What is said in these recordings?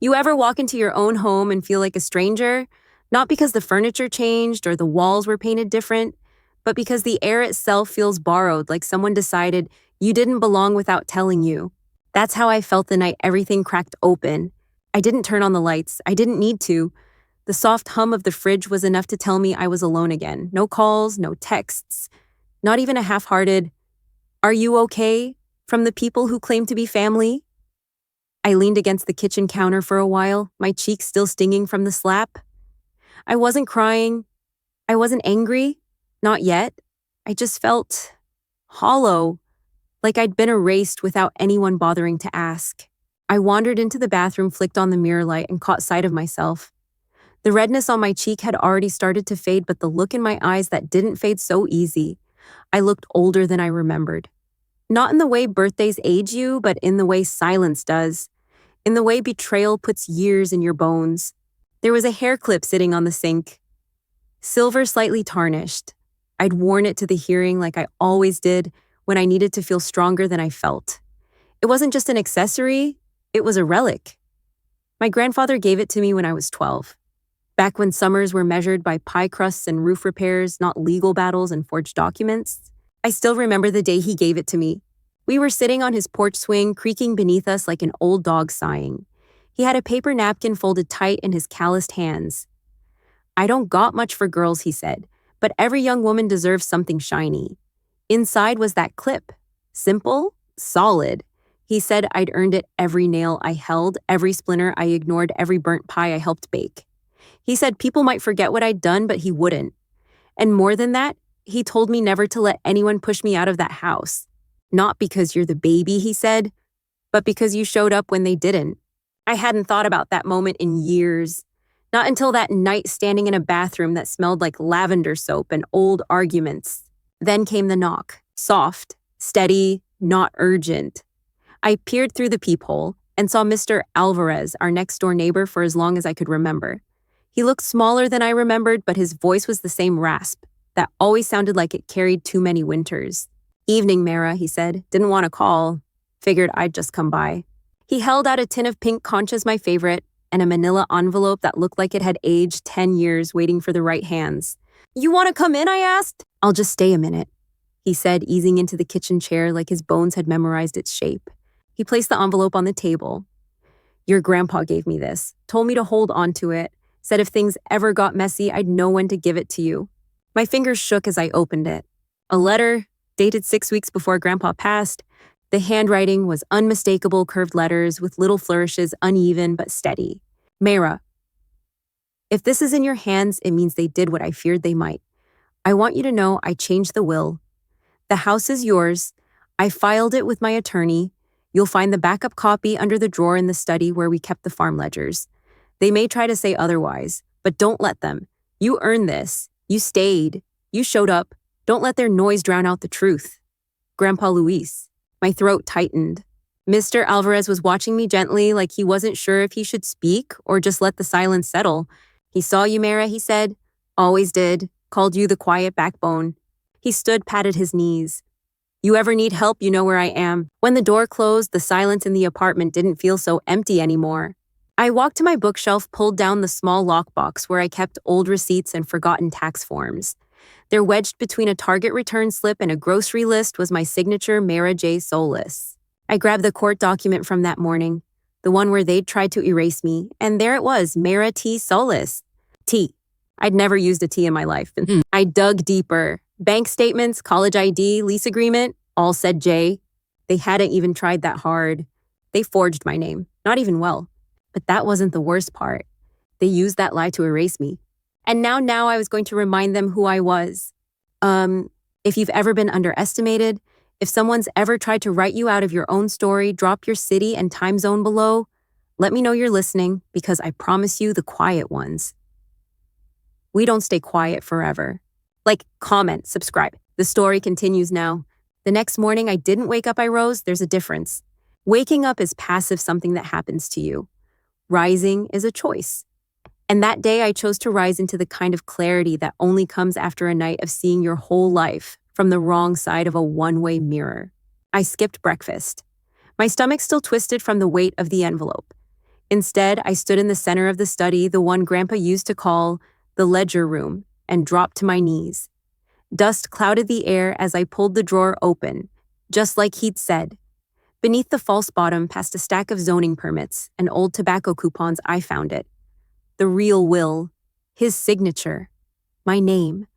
You ever walk into your own home and feel like a stranger? Not because the furniture changed or the walls were painted different, but because the air itself feels borrowed, like someone decided you didn't belong without telling you. That's how I felt the night everything cracked open. I didn't turn on the lights. I didn't need to. The soft hum of the fridge was enough to tell me I was alone again. No calls, no texts, not even a half-hearted, "Are you okay?" from the people who claim to be family. I leaned against the kitchen counter for a while, my cheeks still stinging from the slap. I wasn't crying. I wasn't angry. Not yet. I just felt hollow, like I'd been erased without anyone bothering to ask. I wandered into the bathroom, flicked on the mirror light, and caught sight of myself. The redness on my cheek had already started to fade, but the look in my eyes that didn't fade so easy. I looked older than I remembered. Not in the way birthdays age you, but in the way silence does. In the way betrayal puts years in your bones. There was a hair clip sitting on the sink. Silver, slightly tarnished. I'd worn it to the hearing like I always did when I needed to feel stronger than I felt. It wasn't just an accessory, it was a relic. My grandfather gave it to me when I was 12. Back when summers were measured by pie crusts and roof repairs, not legal battles and forged documents. I still remember the day he gave it to me. We were sitting on his porch swing, creaking beneath us like an old dog sighing. He had a paper napkin folded tight in his calloused hands. "I don't got much for girls," he said, "but every young woman deserves something shiny." Inside was that clip. Simple, solid. He said I'd earned it every nail I held, every splinter I ignored, every burnt pie I helped bake. He said people might forget what I'd done, but he wouldn't. And more than that, he told me never to let anyone push me out of that house. Not because you're the baby, he said, but because you showed up when they didn't. I hadn't thought about that moment in years. Not until that night standing in a bathroom that smelled like lavender soap and old arguments. Then came the knock. Soft, steady, not urgent. I peered through the peephole and saw Mr. Alvarez, our next-door neighbor, for as long as I could remember. He looked smaller than I remembered, but his voice was the same rasp that always sounded like it carried too many winters. "Evening, Mara," he said. "Didn't want to call. Figured I'd just come by." He held out a tin of pink conchas, my favorite, and a manila envelope that looked like it had aged 10 years, waiting for the right hands. "You want to come in?" I asked. "I'll just stay a minute," he said, easing into the kitchen chair like his bones had memorized its shape. He placed the envelope on the table. "Your grandpa gave me this, told me to hold on to it, said if things ever got messy, I'd know when to give it to you." My fingers shook as I opened it. A letter, dated 6 weeks before Grandpa passed. The handwriting was unmistakable curved letters with little flourishes, uneven but steady. "Mara, if this is in your hands, it means they did what I feared they might. I want you to know I changed the will. The house is yours. I filed it with my attorney. You'll find the backup copy under the drawer in the study where we kept the farm ledgers. They may try to say otherwise, but don't let them. You earned this. You stayed. You showed up. Don't let their noise drown out the truth. Grandpa Luis." My throat tightened. Mr. Alvarez was watching me gently, like he wasn't sure if he should speak or just let the silence settle. "He saw you, Mara," he said. "Always did. Called you the quiet backbone." He stood, patted his knees. "You ever need help, you know where I am." When the door closed, the silence in the apartment didn't feel so empty anymore. I walked to my bookshelf, pulled down the small lockbox where I kept old receipts and forgotten tax forms. There, wedged between a Target return slip and a grocery list, was my signature, Mara J. Solless. I grabbed the court document from that morning, the one where they'd tried to erase me, and there it was, Mara T. Solless. T. I'd never used a T in my life. I dug deeper. Bank statements, college ID, lease agreement, all said J. They hadn't even tried that hard. They forged my name, not even well. But that wasn't the worst part. They used that lie to erase me. And now I was going to remind them who I was. If you've ever been underestimated, if someone's ever tried to write you out of your own story, drop your city and time zone below, let me know you're listening, because I promise you the quiet ones. We don't stay quiet forever. Like, comment, subscribe. The story continues now. The next morning, I didn't wake up, I rose. There's a difference. Waking up is passive, something that happens to you. Rising is a choice. And that day, I chose to rise into the kind of clarity that only comes after a night of seeing your whole life from the wrong side of a one-way mirror. I skipped breakfast. My stomach still twisted from the weight of the envelope. Instead, I stood in the center of the study, the one Grandpa used to call the ledger room, and dropped to my knees. Dust clouded the air as I pulled the drawer open, just like he'd said. Beneath the false bottom, past a stack of zoning permits and old tobacco coupons, I found it. The real will. His signature. My name.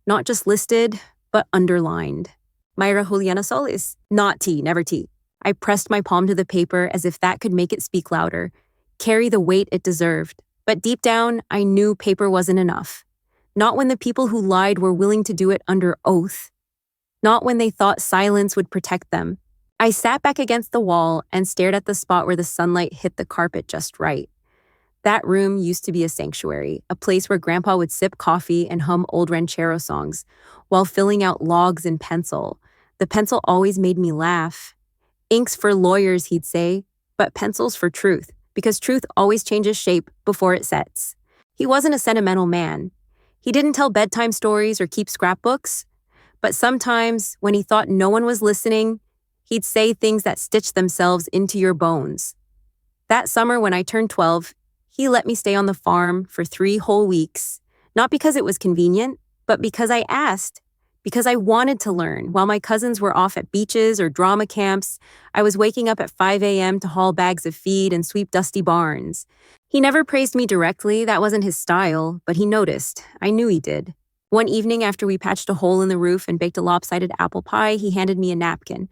Not just listed, but underlined. Myra Juliana Solless. Not T, never T. I pressed my palm to the paper as if that could make it speak louder, carry the weight it deserved. But deep down, I knew paper wasn't enough. Not when the people who lied were willing to do it under oath. Not when they thought silence would protect them. I sat back against the wall and stared at the spot where the sunlight hit the carpet just right. That room used to be a sanctuary, a place where Grandpa would sip coffee and hum old ranchero songs while filling out logs in pencil. The pencil always made me laugh. Inks for lawyers, he'd say, but pencils for truth, because truth always changes shape before it sets. He wasn't a sentimental man. He didn't tell bedtime stories or keep scrapbooks, but sometimes, when he thought no one was listening, he'd say things that stitched themselves into your bones. That summer when I turned 12, he let me stay on the farm for 3 whole weeks, not because it was convenient, but because I asked, because I wanted to learn. While my cousins were off at beaches or drama camps, I was waking up at 5 a.m. to haul bags of feed and sweep dusty barns. He never praised me directly, that wasn't his style, but he noticed. I knew he did. One evening after we patched a hole in the roof and baked a lopsided apple pie, he handed me a napkin,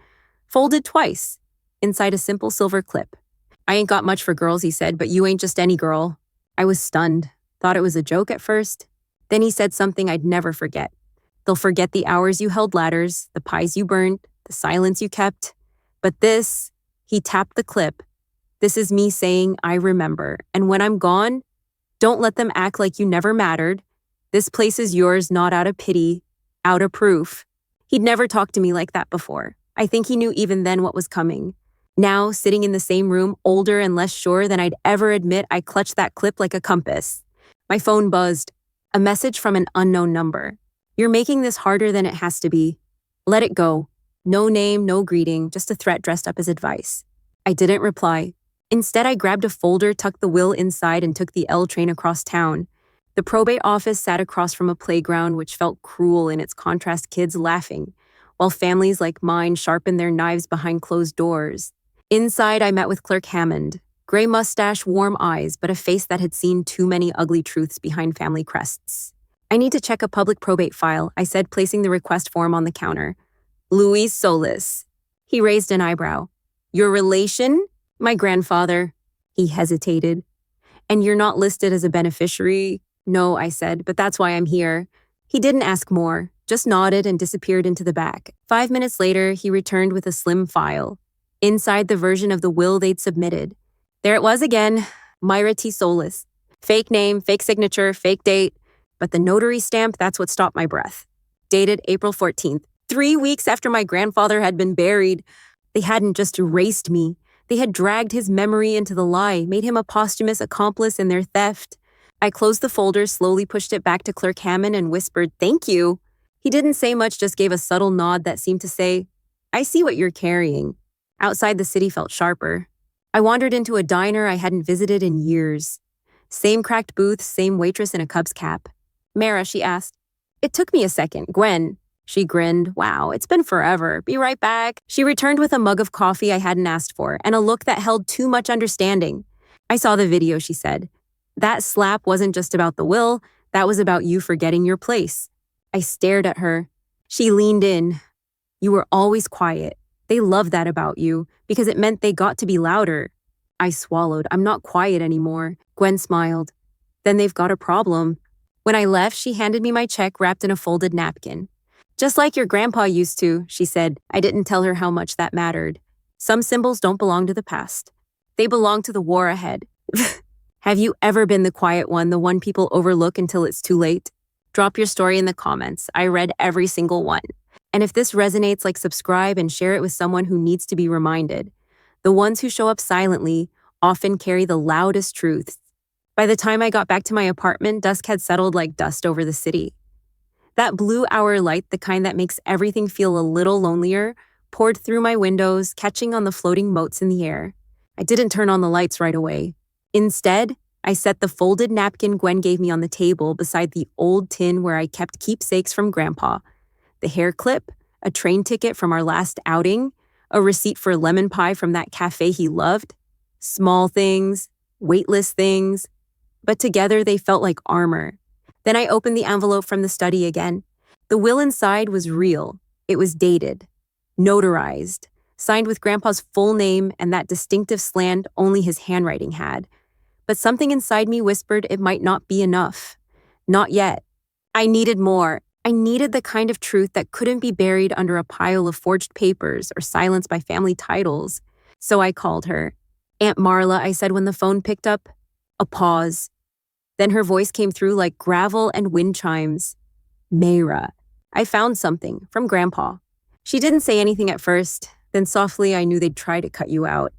folded twice, inside a simple silver clip. "I ain't got much for girls," he said, "but you ain't just any girl." I was stunned, thought it was a joke at first. Then he said something I'd never forget. "They'll forget the hours you held ladders, the pies you burnt, the silence you kept. But this," he tapped the clip, "this is me saying I remember. And when I'm gone, don't let them act like you never mattered. This place is yours not out of pity, out of proof." He'd never talked to me like that before. I think he knew even then what was coming. Now, sitting in the same room, older and less sure than I'd ever admit, I clutched that clip like a compass. My phone buzzed. A message from an unknown number. "You're making this harder than it has to be. Let it go." No name, no greeting, just a threat dressed up as advice. I didn't reply. Instead, I grabbed a folder, tucked the will inside, and took the L train across town. The probate office sat across from a playground which felt cruel in its contrast, kids laughing, while families like mine sharpened their knives behind closed doors. Inside, I met with Clerk Hammond. Gray mustache, warm eyes, but a face that had seen too many ugly truths behind family crests. "I need to check a public probate file," I said, placing the request form on the counter. "Louise Solless." He raised an eyebrow. "Your relation?" "My grandfather." He hesitated. "And you're not listed as a beneficiary?" "No," I said, "but that's why I'm here." He didn't ask more, just nodded and disappeared into the back. 5 minutes later, he returned with a slim file. Inside, the version of the will they'd submitted. There it was again, Myra T. Solless. Fake name, fake signature, fake date. But the notary stamp, that's what stopped my breath. Dated April 14th, 3 weeks after my grandfather had been buried. They hadn't just erased me. They had dragged his memory into the lie, made him a posthumous accomplice in their theft. I closed the folder, slowly pushed it back to Clerk Hammond and whispered, "Thank you." He didn't say much, just gave a subtle nod that seemed to say, "I see what you're carrying." Outside, the city felt sharper. I wandered into a diner I hadn't visited in years. Same cracked booth, same waitress in a Cubs cap. "Mara," she asked. It took me a second. "Gwen." She grinned. "Wow, it's been forever. Be right back." She returned with a mug of coffee I hadn't asked for, and a look that held too much understanding. "I saw the video," she said. "That slap wasn't just about the will, that was about you forgetting your place." I stared at her. She leaned in. "You were always quiet. They loved that about you, because it meant they got to be louder." I swallowed. "I'm not quiet anymore." Gwen smiled. "Then they've got a problem." When I left, she handed me my check wrapped in a folded napkin. "Just like your grandpa used to," she said. I didn't tell her how much that mattered. Some symbols don't belong to the past. They belong to the war ahead. Have you ever been the quiet one, the one people overlook until it's too late? Drop your story in the comments. I read every single one. And if this resonates, subscribe and share it with someone who needs to be reminded. The ones who show up silently often carry the loudest truths. By the time I got back to my apartment, dusk had settled like dust over the city. That blue hour light, the kind that makes everything feel a little lonelier, poured through my windows, catching on the floating motes in the air. I didn't turn on the lights right away. Instead, I set the folded napkin Gwen gave me on the table beside the old tin where I kept keepsakes from Grandpa. The hair clip, a train ticket from our last outing, a receipt for lemon pie from that cafe he loved. Small things, weightless things, but together they felt like armor. Then I opened the envelope from the study again. The will inside was real. It was dated, notarized, signed with Grandpa's full name and that distinctive slant only his handwriting had. But something inside me whispered it might not be enough. Not yet. I needed more. I needed the kind of truth that couldn't be buried under a pile of forged papers or silenced by family titles. So I called her. Aunt Marla, I said when the phone picked up. A pause. Then her voice came through like gravel and wind chimes. Mayra. I found something from Grandpa. She didn't say anything at first. Then softly I knew they'd try to cut you out.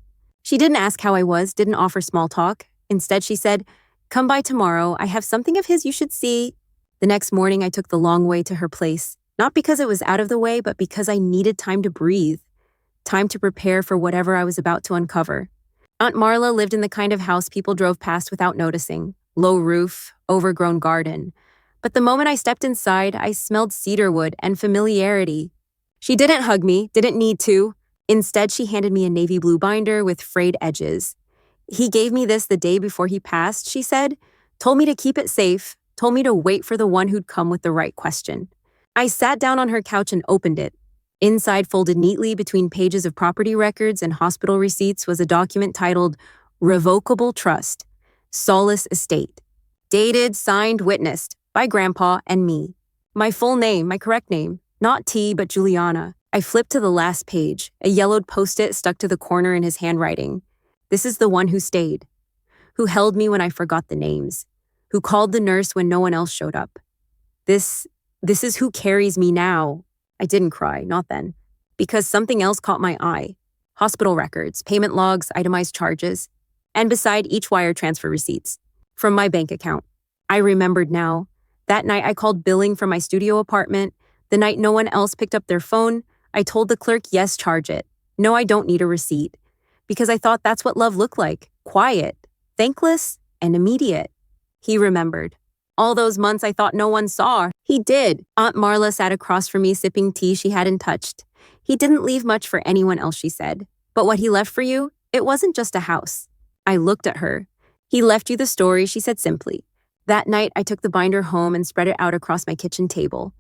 She didn't ask how I was, didn't offer small talk. Instead, she said, "Come by tomorrow. I have something of his you should see." The next morning, I took the long way to her place, not because it was out of the way, but because I needed time to breathe, time to prepare for whatever I was about to uncover. Aunt Marla lived in the kind of house people drove past without noticing, low roof, overgrown garden. But the moment I stepped inside, I smelled cedarwood and familiarity. She didn't hug me, didn't need to. Instead, she handed me a navy blue binder with frayed edges. "He gave me this the day before he passed," she said, "told me to keep it safe, told me to wait for the one who'd come with the right question." I sat down on her couch and opened it. Inside, folded neatly between pages of property records and hospital receipts, was a document titled Revocable Trust, Solless Estate. Dated, signed, witnessed by Grandpa and me. My full name, my correct name, not T, but Juliana. I flipped to the last page, a yellowed post-it stuck to the corner in his handwriting. This is the one who stayed, who held me when I forgot the names, who called the nurse when no one else showed up. This is who carries me now. I didn't cry, not then, because something else caught my eye. Hospital records, payment logs, itemized charges, and beside each wire transfer receipts from my bank account. I remembered now. That night I called billing from my studio apartment. The night no one else picked up their phone, I told the clerk, yes, charge it. No, I don't need a receipt. Because I thought that's what love looked like. Quiet, thankless, and immediate. He remembered. All those months I thought no one saw. He did. Aunt Marla sat across from me sipping tea she hadn't touched. He didn't leave much for anyone else, she said. But what he left for you, it wasn't just a house. I looked at her. He left you the story, she said simply. That night I took the binder home and spread it out across my kitchen table.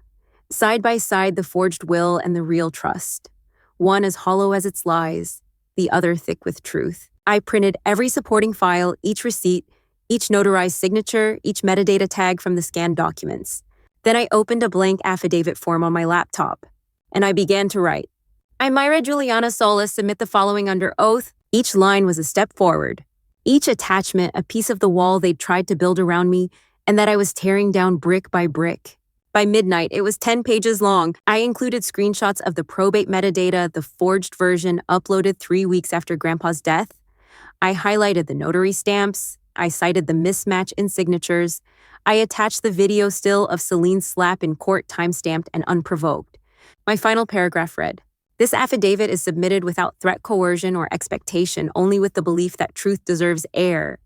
Side by side, the forged will and the real trust. One as hollow as its lies, the other thick with truth. I printed every supporting file, each receipt, each notarized signature, each metadata tag from the scanned documents. Then I opened a blank affidavit form on my laptop, and I began to write. I, Myra Juliana Solless, submit the following under oath. Each line was a step forward. Each attachment, a piece of the wall they'd tried to build around me, and that I was tearing down brick by brick. By midnight, it was 10 pages long. I included screenshots of the probate metadata, the forged version uploaded 3 weeks after Grandpa's death. I highlighted the notary stamps. I cited the mismatch in signatures. I attached the video still of Celine's slap in court, timestamped and unprovoked. My final paragraph read, "This affidavit is submitted without threat, coercion, or expectation, only with the belief that truth deserves air."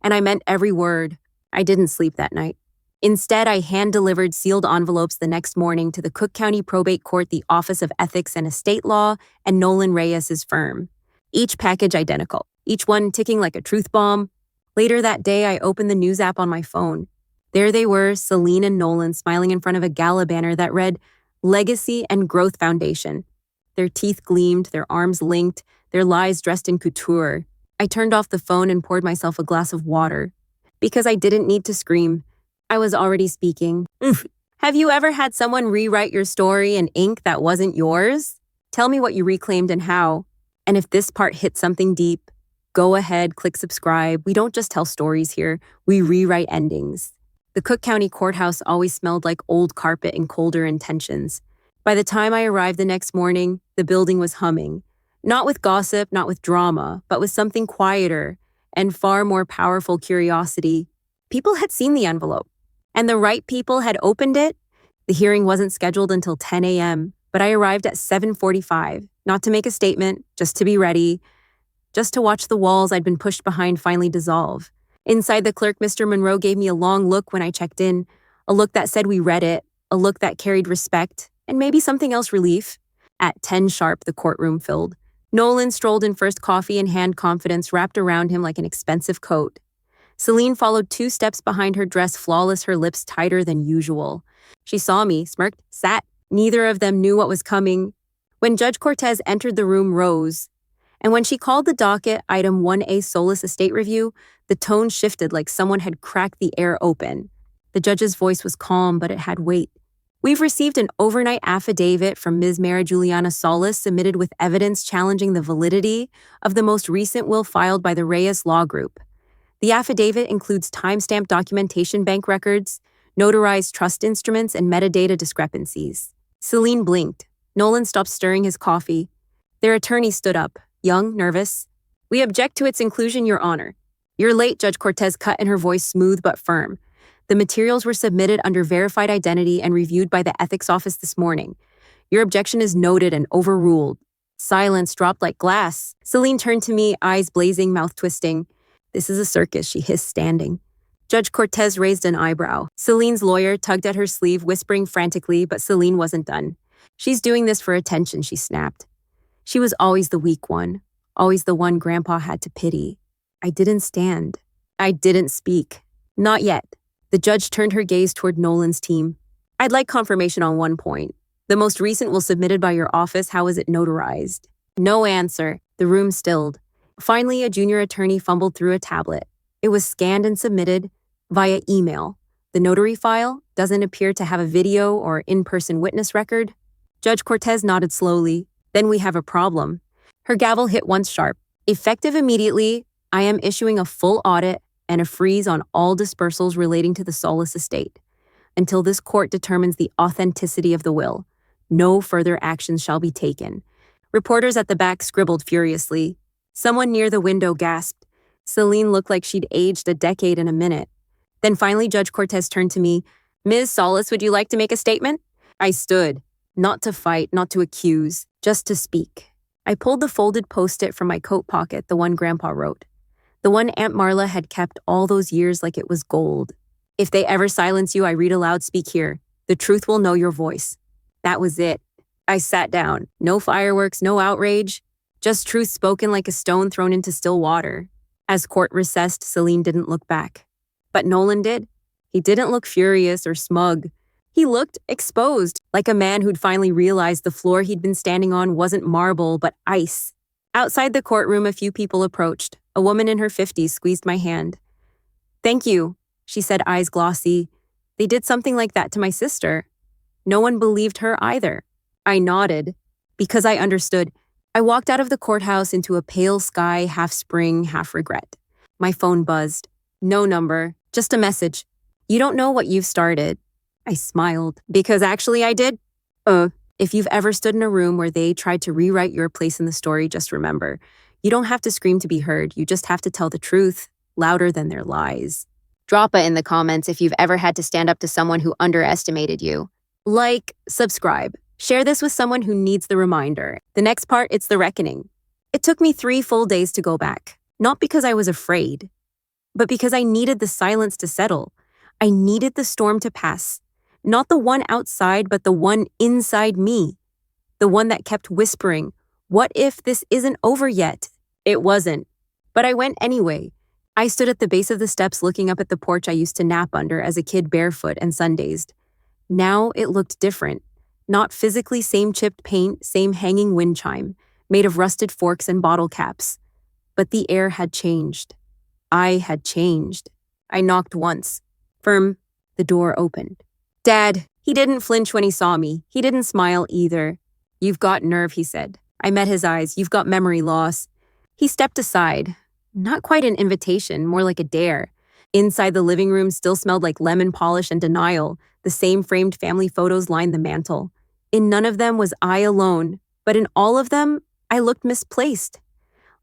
And I meant every word. I didn't sleep that night. Instead, I hand-delivered sealed envelopes the next morning to the Cook County Probate Court, the Office of Ethics and Estate Law, and Nolan Reyes's firm. Each package identical, each one ticking like a truth bomb. Later that day, I opened the news app on my phone. There they were, Celine and Nolan, smiling in front of a gala banner that read, Legacy and Growth Foundation. Their teeth gleamed, their arms linked, their lies dressed in couture. I turned off the phone and poured myself a glass of water. Because I didn't need to scream. I was already speaking. Have you ever had someone rewrite your story in ink that wasn't yours? Tell me what you reclaimed and how. And if this part hit something deep, go ahead, click subscribe. We don't just tell stories here, we rewrite endings. The Cook County Courthouse always smelled like old carpet and colder intentions. By the time I arrived the next morning, the building was humming. Not with gossip, not with drama, but with something quieter and far more powerful curiosity. People had seen the envelope. And the right people had opened it. The hearing wasn't scheduled until 10 a.m., but I arrived at 7:45, not to make a statement, just to be ready, just to watch the walls I'd been pushed behind finally dissolve. Inside, the clerk, Mr. Monroe, gave me a long look when I checked in, a look that said we read it, a look that carried respect, and maybe something else, relief. At 10 sharp, the courtroom filled. Nolan strolled in, first coffee in hand, confidence wrapped around him like an expensive coat. Celine followed 2 steps behind her, dress flawless, her lips tighter than usual. She saw me, smirked, sat. Neither of them knew what was coming. When Judge Cortez entered the room, rose. And when she called the docket, item 1A, Solless Estate Review, the tone shifted like someone had cracked the air open. The judge's voice was calm, but it had weight. We've received an overnight affidavit from Ms. Mary Juliana Solless submitted with evidence challenging the validity of the most recent will filed by the Reyes Law Group. The affidavit includes timestamped documentation, bank records, notarized trust instruments, and metadata discrepancies. Celine blinked. Nolan stopped stirring his coffee. Their attorney stood up, young, nervous. We object to its inclusion, Your Honor. You're late, Judge Cortez cut in, her voice smooth but firm. The materials were submitted under verified identity and reviewed by the ethics office this morning. Your objection is noted and overruled. Silence dropped like glass. Celine turned to me, eyes blazing, mouth twisting. This is a circus, she hissed, standing. Judge Cortez raised an eyebrow. Celine's lawyer tugged at her sleeve, whispering frantically, but Celine wasn't done. She's doing this for attention, she snapped. She was always the weak one, always the one Grandpa had to pity. I didn't stand. I didn't speak. Not yet. The judge turned her gaze toward Nolan's team. I'd like confirmation on one point. The most recent will submitted by your office, how is it notarized? No answer. The room stilled. Finally, a junior attorney fumbled through a tablet. It was scanned and submitted via email. The notary file doesn't appear to have a video or in-person witness record. Judge Cortez nodded slowly. Then we have a problem. Her gavel hit once sharp. Effective immediately, I am issuing a full audit and a freeze on all dispersals relating to the Solless estate. Until this court determines the authenticity of the will, no further actions shall be taken. Reporters at the back scribbled furiously. Someone near the window gasped. Celine looked like she'd aged a decade in a minute. Then finally, Judge Cortez turned to me. Ms. Solless, would you like to make a statement? I stood, not to fight, not to accuse, just to speak. I pulled the folded post-it from my coat pocket, the one Grandpa wrote. The one Aunt Marla had kept all those years like it was gold. If they ever silence you, I read aloud, speak here. The truth will know your voice. That was it. I sat down. No fireworks, no outrage. Just truth spoken like a stone thrown into still water. As court recessed, Celine didn't look back. But Nolan did. He didn't look furious or smug. He looked exposed, like a man who'd finally realized the floor he'd been standing on wasn't marble, but ice. Outside the courtroom, a few people approached. A woman in her 50s squeezed my hand. Thank you, she said, eyes glossy. They did something like that to my sister. No one believed her either. I nodded, because I understood. I walked out of the courthouse into a pale sky, half spring, half regret. My phone buzzed. No number, just a message. You don't know what you've started. I smiled, because actually I did. If you've ever stood in a room where they tried to rewrite your place in the story, just remember, you don't have to scream to be heard. You just have to tell the truth, louder than their lies. Drop it in the comments if you've ever had to stand up to someone who underestimated you. Like, subscribe. Share this with someone who needs the reminder. The next part, it's the reckoning. It took me 3 full days to go back. Not because I was afraid, but because I needed the silence to settle. I needed the storm to pass. Not the one outside, but the one inside me. The one that kept whispering, what if this isn't over yet? It wasn't. But I went anyway. I stood at the base of the steps looking up at the porch I used to nap under as a kid, barefoot and sun-dazed. Now it looked different. Not physically same chipped paint, same hanging wind chime, made of rusted forks and bottle caps. But the air had changed. I had changed. I knocked once. Firm. The door opened. Dad. He didn't flinch when he saw me. He didn't smile either. You've got nerve, he said. I met his eyes. You've got memory loss. He stepped aside. Not quite an invitation, more like a dare. Inside the living room still smelled like lemon polish and denial. The same framed family photos lined the mantel. In none of them was I alone, but in all of them, I looked misplaced.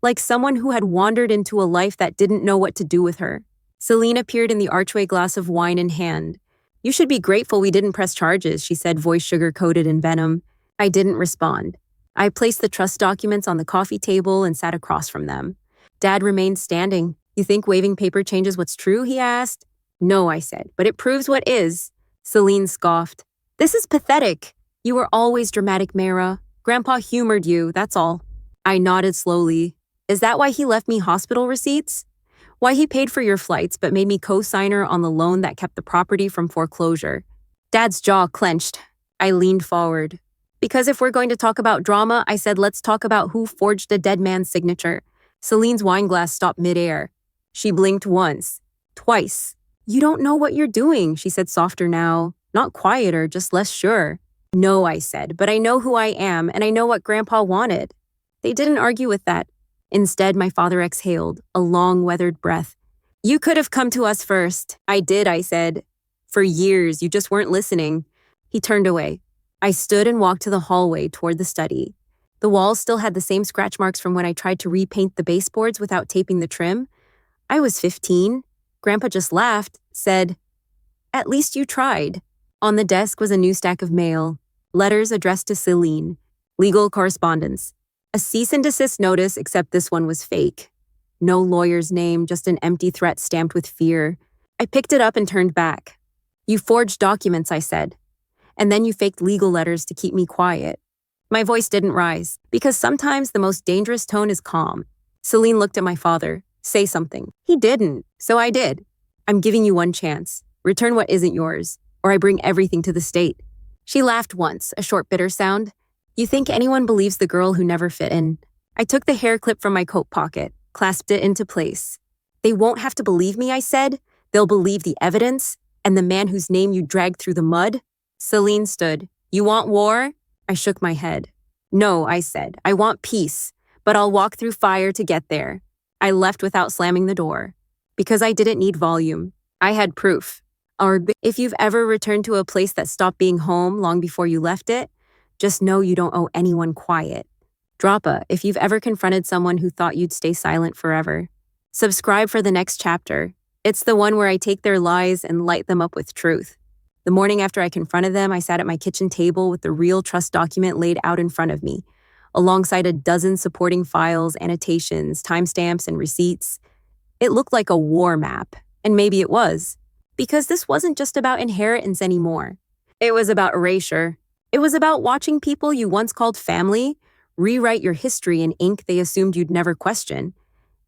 Like someone who had wandered into a life that didn't know what to do with her. Celine appeared in the archway, glass of wine in hand. You should be grateful we didn't press charges, she said, voice sugar-coated in venom. I didn't respond. I placed the trust documents on the coffee table and sat across from them. Dad remained standing. You think waving paper changes what's true, he asked. No, I said, but it proves what is. Celine scoffed. This is pathetic. You were always dramatic, Mara. Grandpa humored you, that's all. I nodded slowly. Is that why he left me hospital receipts? Why he paid for your flights but made me co-signer on the loan that kept the property from foreclosure? Dad's jaw clenched. I leaned forward. Because if we're going to talk about drama, I said let's talk about who forged the dead man's signature. Celine's wine glass stopped midair. She blinked once, twice. You don't know what you're doing, she said softer now. Not quieter, just less sure. No, I said, but I know who I am and I know what Grandpa wanted. They didn't argue with that. Instead, my father exhaled, a long, weathered breath. You could have come to us first. I did, I said. For years, you just weren't listening. He turned away. I stood and walked to the hallway toward the study. The walls still had the same scratch marks from when I tried to repaint the baseboards without taping the trim. I was 15. Grandpa just laughed, said, At least you tried. On the desk was a new stack of mail, letters addressed to Celine, legal correspondence, a cease and desist notice, except this one was fake. No lawyer's name, just an empty threat stamped with fear. I picked it up and turned back. You forged documents, I said. And then you faked legal letters to keep me quiet. My voice didn't rise, because sometimes the most dangerous tone is calm. Celine looked at my father. Say something. He didn't, so I did. I'm giving you one chance. Return what isn't yours, or I bring everything to the state. She laughed once, a short bitter sound. You think anyone believes the girl who never fit in? I took the hair clip from my coat pocket, clasped it into place. They won't have to believe me, I said. They'll believe the evidence, and the man whose name you dragged through the mud. Celine stood. You want war? I shook my head. No, I said. I want peace, but I'll walk through fire to get there. I left without slamming the door. Because I didn't need volume. I had proof. Or if you've ever returned to a place that stopped being home long before you left it, just know you don't owe anyone quiet. Drop a if you've ever confronted someone who thought you'd stay silent forever. Subscribe for the next chapter. It's the one where I take their lies and light them up with truth. The morning after I confronted them, I sat at my kitchen table with the real trust document laid out in front of me, alongside a dozen supporting files, annotations, timestamps, and receipts. It looked like a war map, and maybe it was, because this wasn't just about inheritance anymore. It was about erasure. It was about watching people you once called family rewrite your history in ink they assumed you'd never question.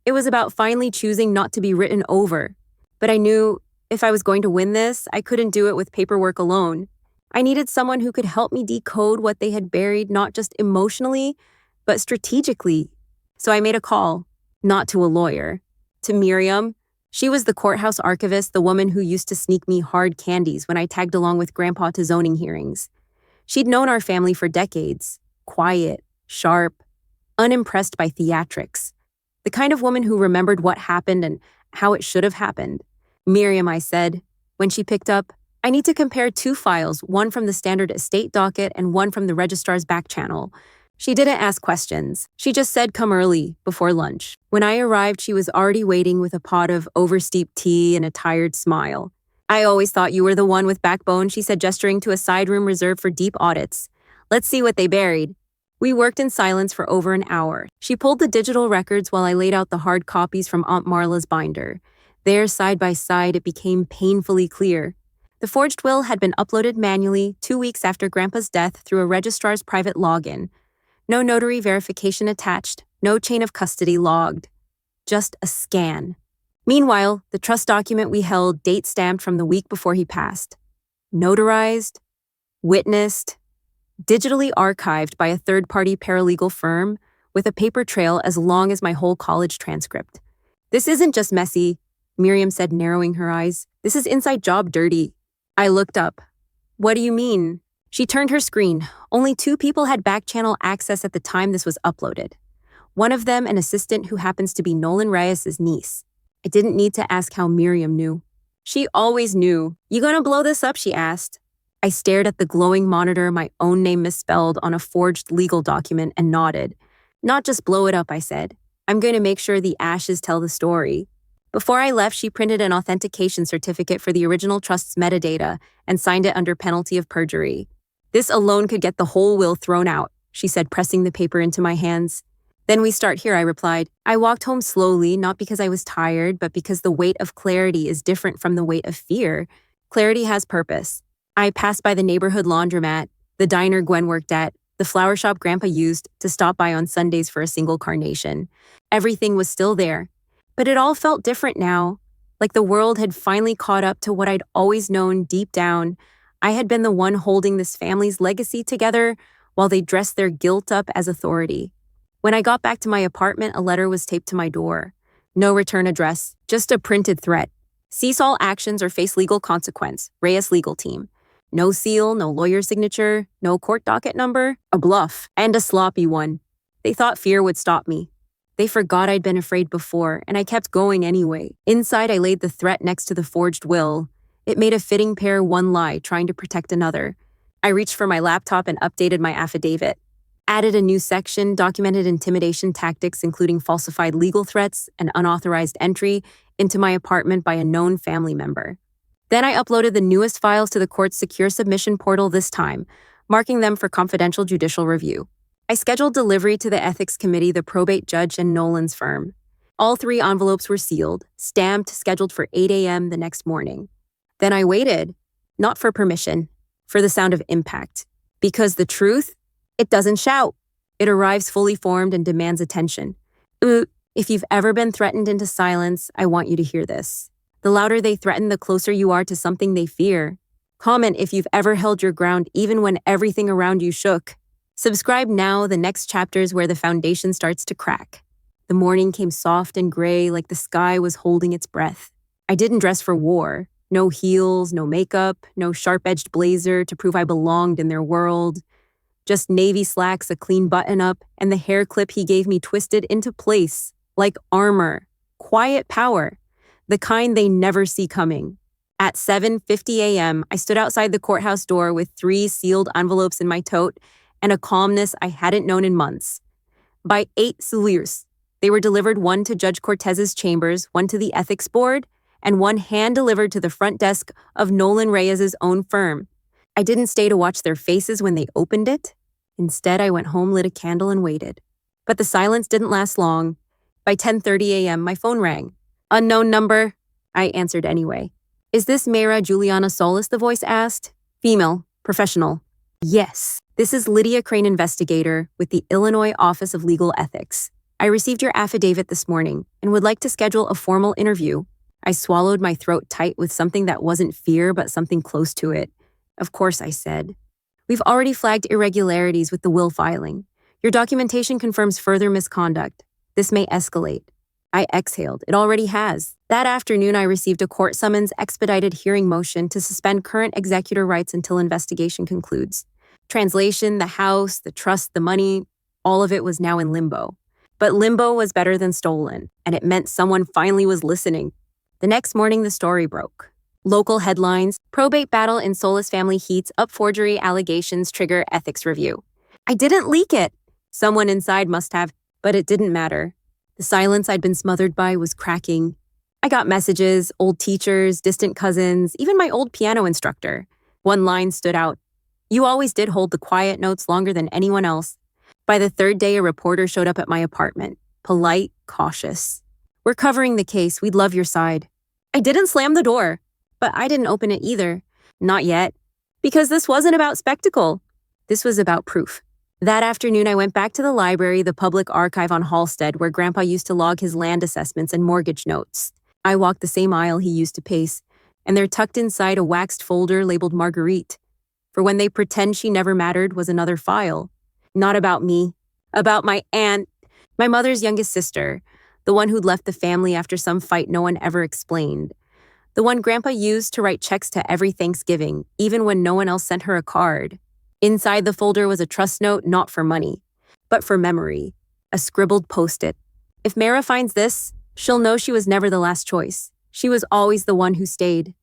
It was about finally choosing not to be written over. But I knew if I was going to win this, I couldn't do it with paperwork alone. I needed someone who could help me decode what they had buried, not just emotionally, but strategically. So I made a call, not to a lawyer, to Miriam. She was the courthouse archivist, the woman who used to sneak me hard candies when I tagged along with Grandpa to zoning hearings. She'd known our family for decades, quiet, sharp, unimpressed by theatrics. The kind of woman who remembered what happened and how it should have happened. Miriam, I said, when she picked up, I need to compare two files, one from the standard estate docket and one from the registrar's back channel. She didn't ask questions. She just said come early, before lunch. When I arrived, she was already waiting with a pot of oversteeped tea and a tired smile. I always thought you were the one with backbone, she said, gesturing to a side room reserved for deep audits. Let's see what they buried. We worked in silence for over an hour. She pulled the digital records while I laid out the hard copies from Aunt Marla's binder. There, side by side, it became painfully clear. The forged will had been uploaded manually 2 weeks after Grandpa's death through a registrar's private login. No notary verification attached, no chain of custody logged. Just a scan. Meanwhile, the trust document we held date-stamped from the week before he passed. Notarized, witnessed, digitally archived by a third-party paralegal firm with a paper trail as long as my whole college transcript. This isn't just messy, Miriam said, narrowing her eyes. This is inside job dirty. I looked up. What do you mean? She turned her screen. Only 2 people had back-channel access at the time this was uploaded. One of them an assistant who happens to be Nolan Reyes' niece. I didn't need to ask how Miriam knew. She always knew. You gonna blow this up, she asked. I stared at the glowing monitor, my own name misspelled on a forged legal document, and nodded. Not just blow it up, I said. I'm going to make sure the ashes tell the story. Before I left, she printed an authentication certificate for the original trust's metadata and signed it under penalty of perjury. This alone could get the whole will thrown out, she said, pressing the paper into my hands. Then we start here, I replied. I walked home slowly, not because I was tired, but because the weight of clarity is different from the weight of fear. Clarity has purpose. I passed by the neighborhood laundromat, the diner Gwen worked at, the flower shop Grandpa used to stop by on Sundays for a single carnation. Everything was still there, but it all felt different now, like the world had finally caught up to what I'd always known deep down. I had been the one holding this family's legacy together while they dressed their guilt up as authority. When I got back to my apartment, a letter was taped to my door. No return address, just a printed threat. Cease all actions or face legal consequence. Reyes Legal Team. No seal, no lawyer signature, no court docket number, a bluff, and a sloppy one. They thought fear would stop me. They forgot I'd been afraid before, and I kept going anyway. Inside, I laid the threat next to the forged will. It made a fitting pair, one lie, trying to protect another. I reached for my laptop and updated my affidavit. Added a new section, documented intimidation tactics, including falsified legal threats and unauthorized entry into my apartment by a known family member. Then I uploaded the newest files to the court's secure submission portal this time, marking them for confidential judicial review. I scheduled delivery to the ethics committee, the probate judge, and Nolan's firm. All 3 envelopes were sealed, stamped, scheduled for 8 a.m. the next morning. Then I waited, not for permission, for the sound of impact. Because the truth, it doesn't shout. It arrives fully formed and demands attention. If you've ever been threatened into silence, I want you to hear this. The louder they threaten, the closer you are to something they fear. Comment if you've ever held your ground even when everything around you shook. Subscribe now, the next chapter's where the foundation starts to crack. The morning came soft and gray like the sky was holding its breath. I didn't dress for war. No heels, no makeup, no sharp-edged blazer to prove I belonged in their world. Just navy slacks, a clean button-up, and the hair clip he gave me twisted into place, like armor. Quiet power. The kind they never see coming. At 7:50 a.m., I stood outside the courthouse door with 3 sealed envelopes in my tote and a calmness I hadn't known in months. By 8 Solless, they were delivered, 1 to Judge Cortez's chambers, 1 to the ethics board, and 1 hand-delivered to the front desk of Nolan Reyes's own firm. I didn't stay to watch their faces when they opened it. Instead, I went home, lit a candle, and waited. But the silence didn't last long. By 10:30 a.m., my phone rang. Unknown number. I answered anyway. Is this Mayra Juliana Solless, the voice asked. Female, professional. Yes, this is Lydia Crane, investigator with the Illinois Office of Legal Ethics. I received your affidavit this morning and would like to schedule a formal interview. I swallowed my throat tight with something that wasn't fear, but something close to it. Of course, I said. We've already flagged irregularities with the will filing. Your documentation confirms further misconduct. This may escalate. I exhaled. It already has. That afternoon, I received a court summons expedited hearing motion to suspend current executor rights until investigation concludes. Translation, the house, the trust, the money, all of it was now in limbo. But limbo was better than stolen, and it meant someone finally was listening. The next morning, the story broke. Local headlines, probate battle in Solless family heats up, forgery allegations trigger ethics review. I didn't leak it. Someone inside must have, but it didn't matter. The silence I'd been smothered by was cracking. I got messages, old teachers, distant cousins, even my old piano instructor. One line stood out. You always did hold the quiet notes longer than anyone else. By the 3rd day, a reporter showed up at my apartment. Polite, cautious. We're covering the case. We'd love your side. I didn't slam the door, but I didn't open it either. Not yet. Because this wasn't about spectacle. This was about proof. That afternoon, I went back to the library, the public archive on Halstead, where Grandpa used to log his land assessments and mortgage notes. I walked the same aisle he used to pace, and there tucked inside a waxed folder labeled Marguerite. For when they pretend she never mattered was another file. Not about me. About my aunt, my mother's youngest sister, the one who'd left the family after some fight no one ever explained. The one Grandpa used to write checks to every Thanksgiving, even when no one else sent her a card. Inside the folder was a trust note, not for money, but for memory, a scribbled post-it. If Mayra finds this, she'll know she was never the last choice. She was always the one who stayed.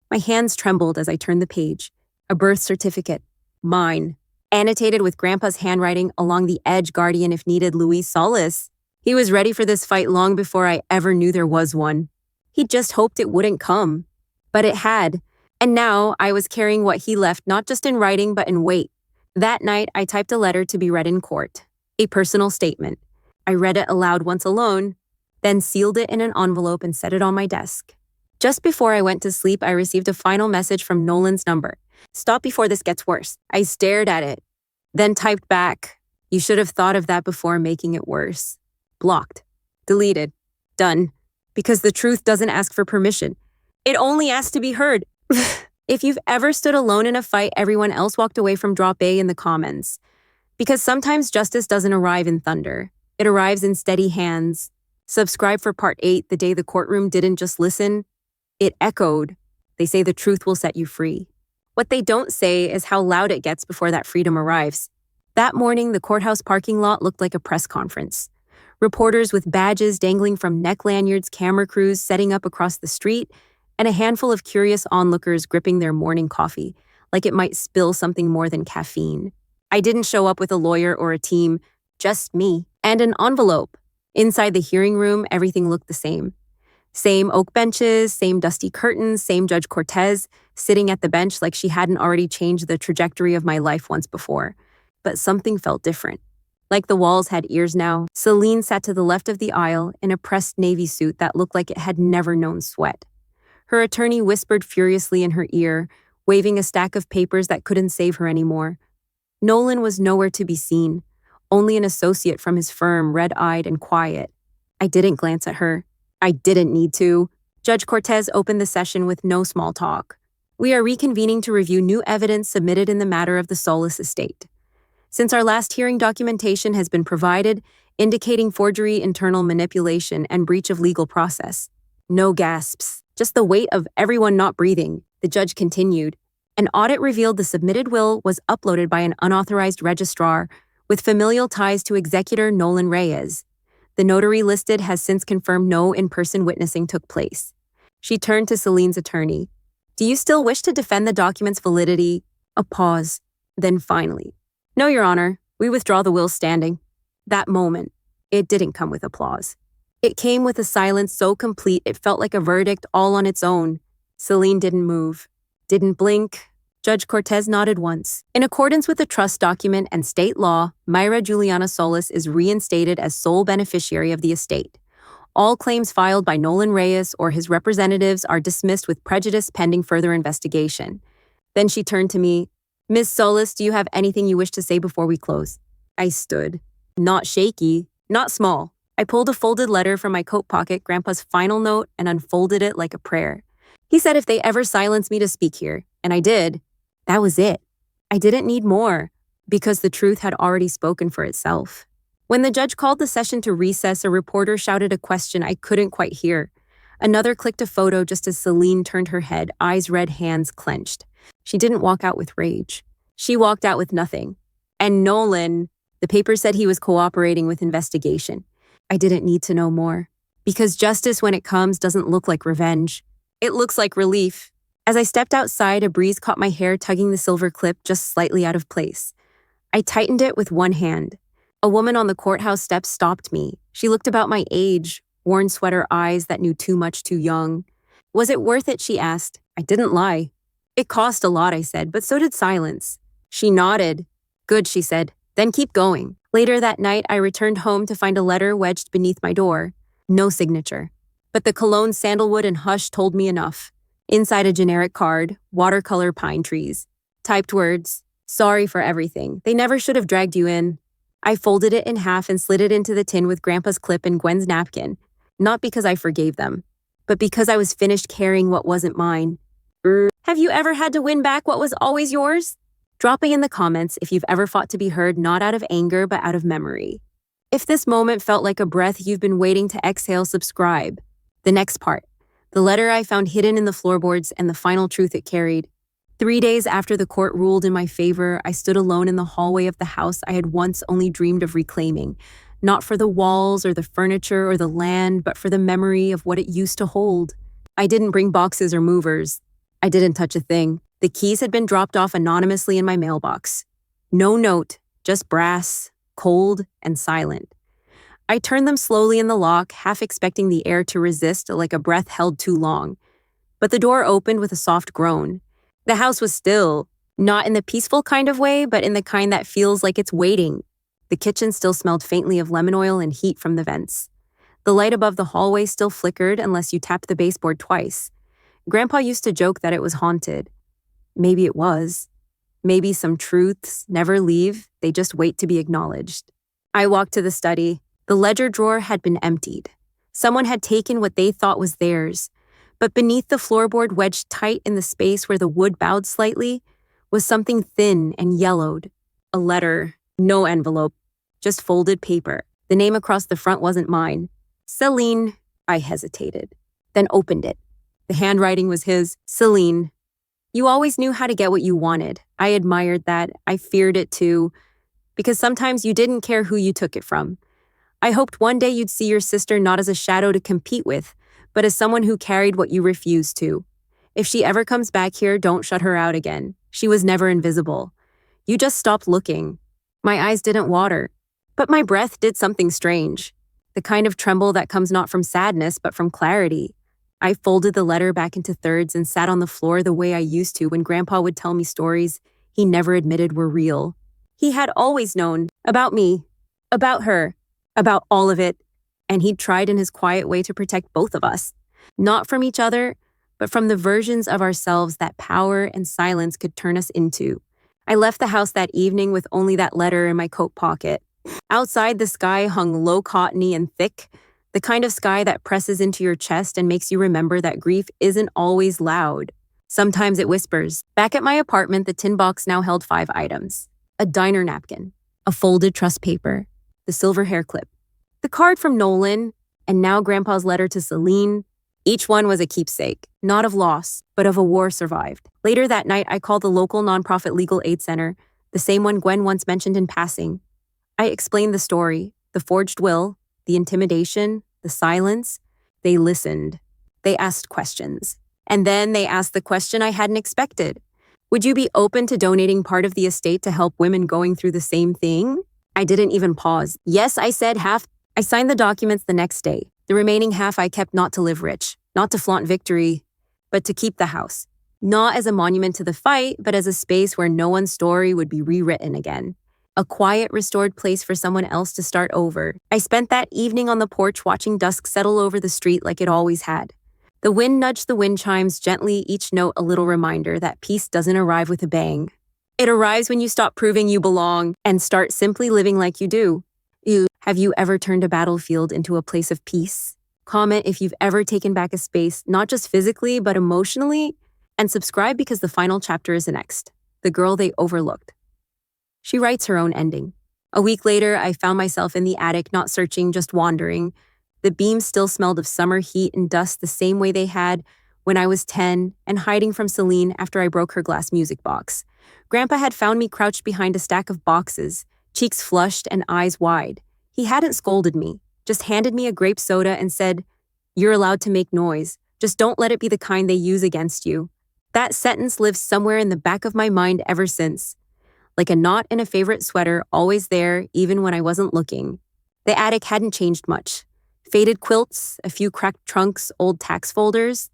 My hands trembled as I turned the page. A birth certificate. Mine. Annotated with Grandpa's handwriting along the edge, guardian if needed, Louise Solless. He was ready for this fight long before I ever knew there was one. He just hoped it wouldn't come. But it had. And now I was carrying what he left, not just in writing, but in weight. That night, I typed a letter to be read in court. A personal statement. I read it aloud once alone, then sealed it in an envelope and set it on my desk. Just before I went to sleep, I received a final message from Nolan's number. "Stop before this gets worse." I stared at it, then typed back, "You should have thought of that before making it worse." Blocked. Deleted. Done. Because the truth doesn't ask for permission. It only asks to be heard. If you've ever stood alone in a fight everyone else walked away from, drop A in the comments. Because sometimes justice doesn't arrive in thunder. It arrives in steady hands. Subscribe for part 8, the day the courtroom didn't just listen. It echoed. They say the truth will set you free. What they don't say is how loud it gets before that freedom arrives. That morning, the courthouse parking lot looked like a press conference. Reporters with badges dangling from neck lanyards, camera crews setting up across the street, and a handful of curious onlookers gripping their morning coffee, like it might spill something more than caffeine. I didn't show up with a lawyer or a team, just me, and an envelope. Inside the hearing room, everything looked the same. Same oak benches, same dusty curtains, same Judge Cortez, sitting at the bench like she hadn't already changed the trajectory of my life once before. But something felt different. Like the walls had ears now, Celine sat to the left of the aisle in a pressed navy suit that looked like it had never known sweat. Her attorney whispered furiously in her ear, waving a stack of papers that couldn't save her anymore. Nolan was nowhere to be seen, only an associate from his firm, red-eyed and quiet. I didn't glance at her. I didn't need to. Judge Cortez opened the session with no small talk. "We are reconvening to review new evidence submitted in the matter of the Solless estate. Since our last hearing, documentation has been provided indicating forgery, internal manipulation, and breach of legal process." No gasps, just the weight of everyone not breathing. The judge continued. An audit revealed the submitted will was uploaded by an unauthorized registrar with familial ties to executor Nolan Reyes. The notary listed has since confirmed no in-person witnessing took place. She turned to Celine's attorney. "Do you still wish to defend the document's validity?" A pause. Then finally, "No, Your Honor, we withdraw the will standing." That moment, it didn't come with applause. It came with a silence so complete it felt like a verdict all on its own. Celine didn't move, didn't blink. Judge Cortez nodded once. "In accordance with the trust document and state law, Myra Juliana Solless is reinstated as sole beneficiary of the estate. All claims filed by Nolan Reyes or his representatives are dismissed with prejudice pending further investigation." Then she turned to me. "Ms. Solless, do you have anything you wish to say before we close?" I stood. Not shaky, not small. I pulled a folded letter from my coat pocket, Grandpa's final note, and unfolded it like a prayer. He said if they ever silenced me to speak here, and I did, that was it. I didn't need more, because the truth had already spoken for itself. When the judge called the session to recess, a reporter shouted a question I couldn't quite hear. Another clicked a photo just as Celine turned her head, eyes red, hands clenched. She didn't walk out with rage. She walked out with nothing. And Nolan, the paper said he was cooperating with investigation. I didn't need to know more. Because justice, when it comes, doesn't look like revenge. It looks like relief. As I stepped outside, a breeze caught my hair, tugging the silver clip just slightly out of place. I tightened it with one hand. A woman on the courthouse steps stopped me. She looked about my age, worn sweater eyes that knew too much too young. "Was it worth it?" she asked. I didn't lie. "It cost a lot," I said, but so did silence. She nodded. "Good," she said. "Then keep going." Later that night, I returned home to find a letter wedged beneath my door. No signature. But the cologne, sandalwood, and hush told me enough. Inside a generic card, watercolor pine trees. Typed words, "Sorry for everything. They never should have dragged you in." I folded it in half and slid it into the tin with Grandpa's clip and Gwen's napkin. Not because I forgave them, but because I was finished carrying what wasn't mine. Have you ever had to win back what was always yours? Drop me in the comments if you've ever fought to be heard, not out of anger, but out of memory. If this moment felt like a breath you've been waiting to exhale, subscribe. The next part, the letter I found hidden in the floorboards and the final truth it carried. 3 days after the court ruled in my favor, I stood alone in the hallway of the house I had once only dreamed of reclaiming, not for the walls or the furniture or the land, but for the memory of what it used to hold. I didn't bring boxes or movers. I didn't touch a thing. The keys had been dropped off anonymously in my mailbox. No note, just brass, cold and silent. I turned them slowly in the lock, half expecting the air to resist like a breath held too long. But the door opened with a soft groan. The house was still, not in the peaceful kind of way, but in the kind that feels like it's waiting. The kitchen still smelled faintly of lemon oil and heat from the vents. The light above the hallway still flickered unless you tapped the baseboard twice. Grandpa used to joke that it was haunted. Maybe it was. Maybe some truths never leave, they just wait to be acknowledged. I walked to the study. The ledger drawer had been emptied. Someone had taken what they thought was theirs. But beneath the floorboard wedged tight in the space where the wood bowed slightly was something thin and yellowed. A letter, no envelope, just folded paper. The name across the front wasn't mine. Celine. I hesitated, then opened it. The handwriting was his. Celine. You always knew how to get what you wanted. I admired that. I feared it too, because sometimes you didn't care who you took it from. I hoped one day you'd see your sister not as a shadow to compete with, but as someone who carried what you refused to. If she ever comes back here, don't shut her out again. She was never invisible. You just stopped looking. My eyes didn't water, but my breath did something strange. The kind of tremble that comes not from sadness, but from clarity. I folded the letter back into thirds and sat on the floor the way I used to when Grandpa would tell me stories he never admitted were real. He had always known about me, about her, about all of it, and he'd tried in his quiet way to protect both of us, not from each other, but from the versions of ourselves that power and silence could turn us into. I left the house that evening with only that letter in my coat pocket. Outside, the sky hung low cottony and thick, the kind of sky that presses into your chest and makes you remember that grief isn't always loud. Sometimes it whispers. Back at my apartment, the tin box now held 5 items. A diner napkin, a folded truss paper, the silver hair clip, the card from Nolan, and now Grandpa's letter to Celine. Each one was a keepsake, not of loss, but of a war survived. Later that night, I called the local nonprofit legal aid center, the same one Gwen once mentioned in passing. I explained the story, the forged will, the intimidation, the silence. They listened. They asked questions. And then they asked the question I hadn't expected. Would you be open to donating part of the estate to help women going through the same thing? I didn't even pause. Yes, I said half. I signed the documents the next day. The remaining half I kept not to live rich, not to flaunt victory, but to keep the house. Not as a monument to the fight, but as a space where no one's story would be rewritten again. A quiet, restored place for someone else to start over. I spent that evening on the porch watching dusk settle over the street like it always had. The wind nudged the wind chimes gently, each note a little reminder that peace doesn't arrive with a bang. It arrives when you stop proving you belong and start simply living like you do. Have you ever turned a battlefield into a place of peace? Comment if you've ever taken back a space, not just physically, but emotionally. And subscribe because the final chapter is the next. The girl they overlooked. She writes her own ending. A week later, I found myself in the attic, not searching, just wandering. The beams still smelled of summer heat and dust the same way they had when I was 10 and hiding from Celine after I broke her glass music box. Grandpa had found me crouched behind a stack of boxes, cheeks flushed and eyes wide. He hadn't scolded me, just handed me a grape soda and said, "You're allowed to make noise. Just don't let it be the kind they use against you." That sentence lives somewhere in the back of my mind ever since. Like a knot in a favorite sweater, always there, even when I wasn't looking. The attic hadn't changed much. Faded quilts, a few cracked trunks, old tax folders.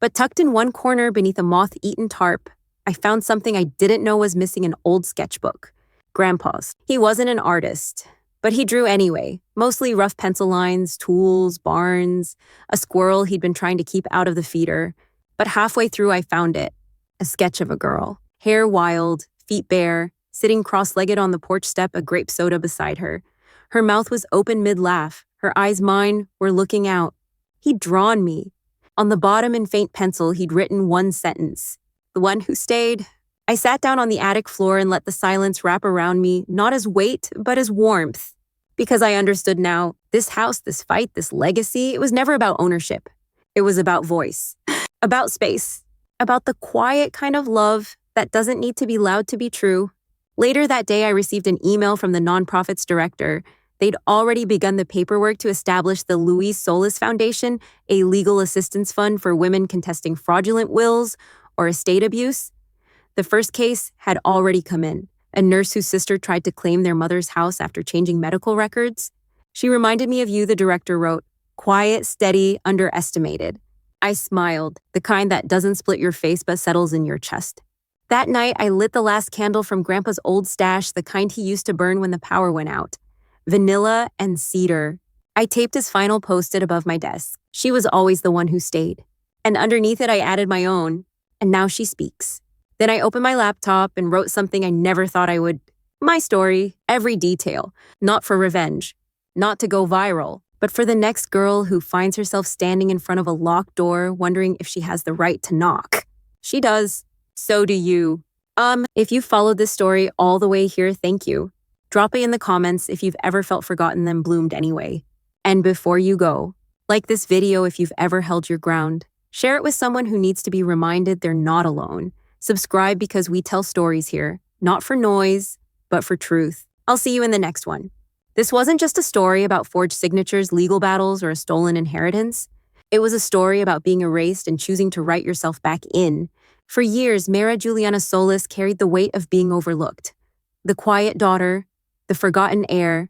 But tucked in one corner beneath a moth-eaten tarp, I found something I didn't know was missing: an old sketchbook. Grandpa's. He wasn't an artist, but he drew anyway. Mostly rough pencil lines, tools, barns, a squirrel he'd been trying to keep out of the feeder. But halfway through, I found it. A sketch of a girl. Hair wild, feet bare, sitting cross-legged on the porch step, a grape soda beside her. Her mouth was open mid-laugh. Her eyes, mine, were looking out. He'd drawn me. On the bottom in faint pencil, he'd written one sentence. The one who stayed. I sat down on the attic floor and let the silence wrap around me, not as weight, but as warmth. Because I understood now, this house, this fight, this legacy, it was never about ownership. It was about voice, about space, about the quiet kind of love that doesn't need to be loud to be true. Later that day, I received an email from the nonprofit's director. They'd already begun the paperwork to establish the Louise Solless Foundation, a legal assistance fund for women contesting fraudulent wills or estate abuse. The first case had already come in. A nurse whose sister tried to claim their mother's house after changing medical records. She reminded me of you, the director wrote. Quiet, steady, underestimated. I smiled, the kind that doesn't split your face but settles in your chest. That night, I lit the last candle from Grandpa's old stash, the kind he used to burn when the power went out. Vanilla and cedar. I taped his final post-it above my desk. She was always the one who stayed. And underneath it, I added my own. And now she speaks. Then I opened my laptop and wrote something I never thought I would. My story, every detail. Not for revenge. Not to go viral. But for the next girl who finds herself standing in front of a locked door, wondering if she has the right to knock. She does. So do you. If you followed this story all the way here, thank you. Drop it in the comments if you've ever felt forgotten then bloomed anyway. And before you go, like this video if you've ever held your ground. Share it with someone who needs to be reminded they're not alone. Subscribe because we tell stories here, not for noise, but for truth. I'll see you in the next one. This wasn't just a story about forged signatures, legal battles, or a stolen inheritance. It was a story about being erased and choosing to write yourself back in. For years, Juliana Solless carried the weight of being overlooked. The quiet daughter, the forgotten heir,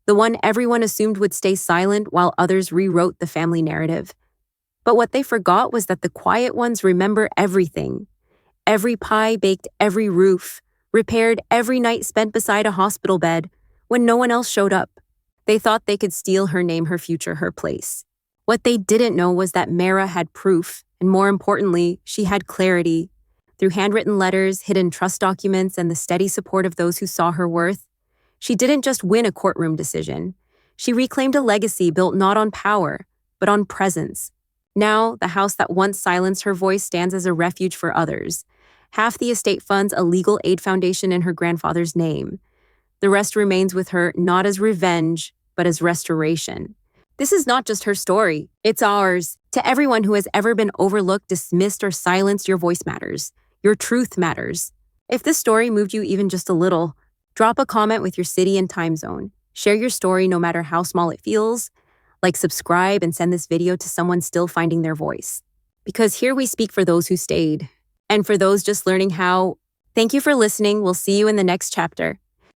the one everyone assumed would stay silent while others rewrote the family narrative. But what they forgot was that the quiet ones remember everything. Every pie baked every roof, repaired every night spent beside a hospital bed when no one else showed up. They thought they could steal her name, her future, her place. What they didn't know was that Mara had proof. And more importantly, she had clarity. Through handwritten letters, hidden trust documents, and the steady support of those who saw her worth, she didn't just win a courtroom decision. She reclaimed a legacy built not on power, but on presence. Now, the house that once silenced her voice stands as a refuge for others. Half the estate funds a legal aid foundation in her grandfather's name. The rest remains with her not as revenge, but as restoration. This is not just her story, it's ours. To everyone who has ever been overlooked, dismissed, or silenced, your voice matters. Your truth matters. If this story moved you even just a little, drop a comment with your city and time zone. Share your story no matter how small it feels. Like, subscribe, and send this video to someone still finding their voice. Because here we speak for those who stayed. And for those just learning how. Thank you for listening. We'll see you in the next chapter.